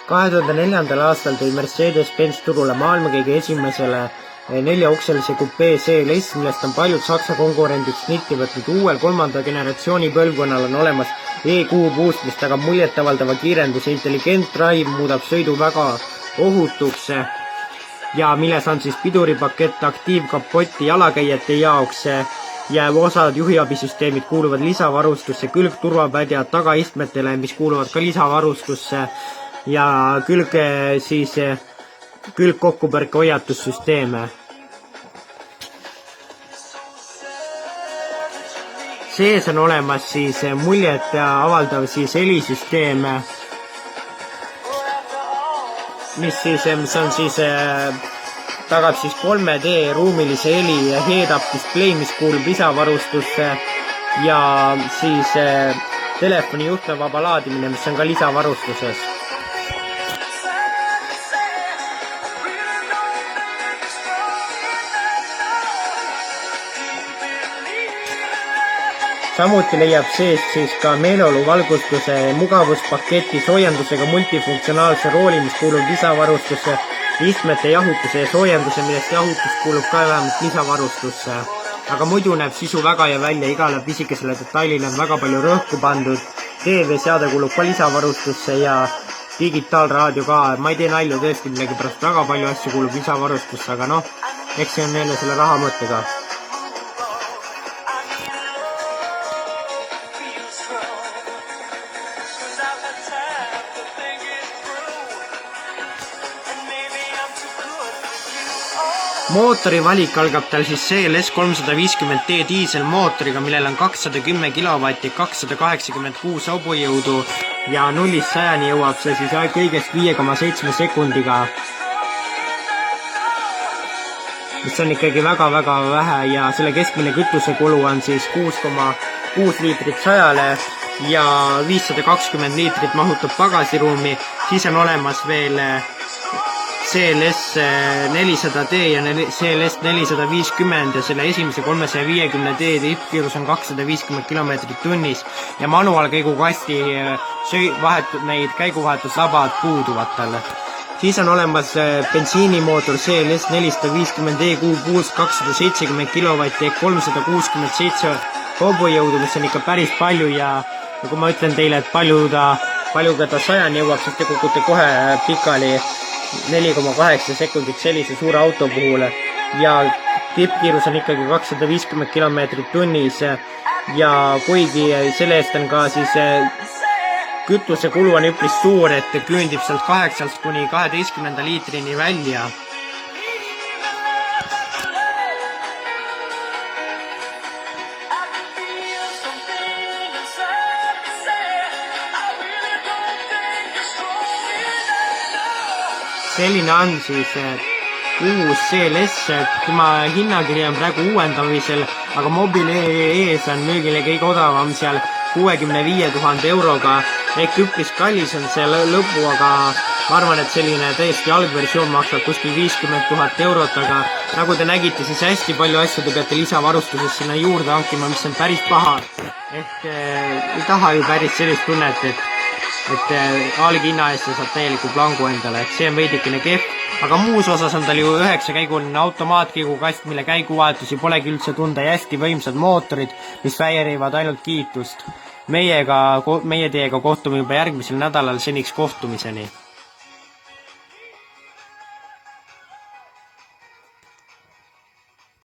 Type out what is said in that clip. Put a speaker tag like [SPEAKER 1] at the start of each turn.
[SPEAKER 1] 2004. aastal tõi Mercedes-Benz turule maailma kõige esimesele 4-ukselise kupee CLS, millest on paljud Saksa konkurendid snitti võtnud. Uuel 3. generatsiooni põlvkonnal on olemas EQ Boost, mis tagab muljetavaldava kiirenduse. Intelligent Drive muudab sõidu väga ohutuks ja milles on siis piduripakett, aktiivkapoti jalakäijate jaoks ja osad juhiabisüsteemid kuuluvad lisavarustusse, külgturvapädjad tagaistmetele, mis kuuluvad ka lisavarustusse ja külgkokkupõrke hoiatussüsteeme. Sees on olemas siis muljet avaldav helisüsteem, mis on tagab 3D ruumilise heli ja head-up display, mis kuulub lisavarustusse ja telefoni juhtmevaba laadimine, mis on ka lisavarustuses. Samuti leiab sees ka meeleoluvalgustuse mugavuspaketi soojendusega multifunktsionaalse rooli, mis kuulub lisavarustusse, istmete jahutuse ja soojenduse, millest jahutus kuulub ka vähemalt lisavarustusse. Aga muidu näeb sisu väga hea välja, igale pisikesele detailile on väga palju rõhku pandud. TV-seade kuulub ka lisavarustusse ja digitaalraadio ka. Ma ei tee nalja, tõesti millegi pärast väga palju asju kuulub lisavarustusse, aga eks see on jälle selle raha mõttega. Mootori valik algab tal CLS 350D diiselmootoriga, millel on 210 kW, 286 hobujõudu ja 0-100 jõuab see kõigest 5,7 sekundiga. Mis on ikkagi väga-väga vähe ja selle keskmine kütusekulu on 6,6 liitrit 100-le ja 520 liitrit mahutab pagasiruumi. Siis on olemas veel CLS 400D ja CLS 450 ja selle esimese 350D tippkiirus on 250 km tunnis ja manuaalkäigukasti neid käiguvahetuslabad puuduvad talle. Siis on olemas bensiinimootor CLS 450 EQ Boost 270 kW ehk 367 hobujõudu, mis on ikka päris palju ja kui ma ütlen teile, et paljuga ta 100 jõuab, siis te kukute kohe pikali 4,8 sekundiks sellise suure auto puhul ja tippkiirus on ikkagi 250 km tunnis ja kuigi selle eest on ka kütusekulu on üpris suur, et küündib sealt 8 kuni 12 liitrini välja. Selline on uus CLS, tema hinnakiri on praegu uuendamisel, aga Mobil.ee on müügile kõige odavam seal 65 000 euroga ehk üpris kallis on see lõpu, aga ma arvan, et selline täiesti algversioon maksab kuskil 50 000 eurot, aga nagu te nägite, siis hästi palju asju te peate lisavarustuses sinna juurde hankima, mis on päris paha. Ehk ei taha ju päris sellist tunnet, et alghinna eest saab täieliku plangu endale, et see on veidikene kehv, aga muus osas on tal ju 9-käiguline automaatkäigukast, mille käiguvahetusi polegi üldse tunda ja hästi võimsad mootorid, mis väirivad ainult kiitust. Meie teiega kohtume juba järgmisel nädalal, seniks kohtumiseni.